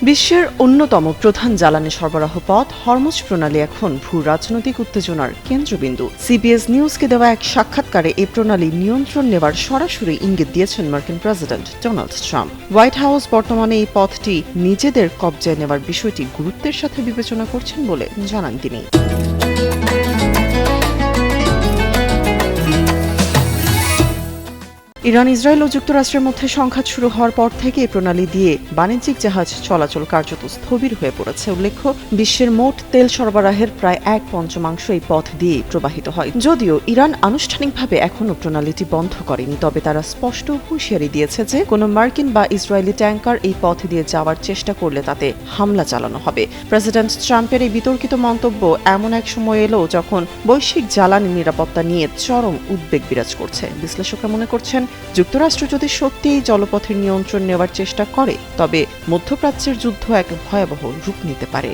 বিশ্বের অন্যতম প্রধান জ্বালানি সরবরাহ পথ হরমুজ প্রণালী এখন ভূ রাজনৈতিক উত্তেজনার কেন্দ্রবিন্দু। সিবিএস নিউজকে দেওয়া এক সাক্ষাৎকারে এই প্রণালী নিয়ন্ত্রণ নেবার সরাসরি ইঙ্গিত দিয়েছেন মার্কিন president Donald Trump. White house বর্তমানে এই পথটি নিজেদের কবজায় নেবার বিষয়টি গুরুত্বের সাথে বিবেচনা করছেন বলে জানান তিনি। ইরান, ইসরায়েল ও যুক্তরাষ্ট্রের মধ্যে সংঘাত শুরু হওয়ার পর থেকে এই প্রণালী দিয়ে বাণিজ্যিক জাহাজ চলাচল কার্যত স্থবির হয়ে পড়েছে। উল্লেখ্য, বিশ্বের মোট তেল সরবরাহের প্রায় 1/5 এই পথ দিয়ে প্রবাহিত হয়। যদিও ইরান আনুষ্ঠানিকভাবে এখনও প্রণালীটি বন্ধ করেনি, তবে তারা স্পষ্ট হুঁশিয়ারি দিয়েছে যে কোনো মার্কিন বা ইসরায়েলি ট্যাঙ্কার এই পথ দিয়ে যাওয়ার চেষ্টা করলে তাতে হামলা চালানো হবে। প্রেসিডেন্ট ট্রাম্পের এই বিতর্কিত মন্তব্য এমন এক সময় এলো যখন বৈশ্বিক জ্বালানি নিরাপত্তা নিয়ে চরম উদ্বেগ বিরাজ করছে। বিশ্লেষকরা মনে করছেন, যুক্তরাষ্ট্র যদি সত্যিই জলপথের নিয়ন্ত্রণ নেওয়ার চেষ্টা করে, তবে মধ্যপ্রাচ্যের যুদ্ধ এক ভয়াবহ রূপ নিতে পারে।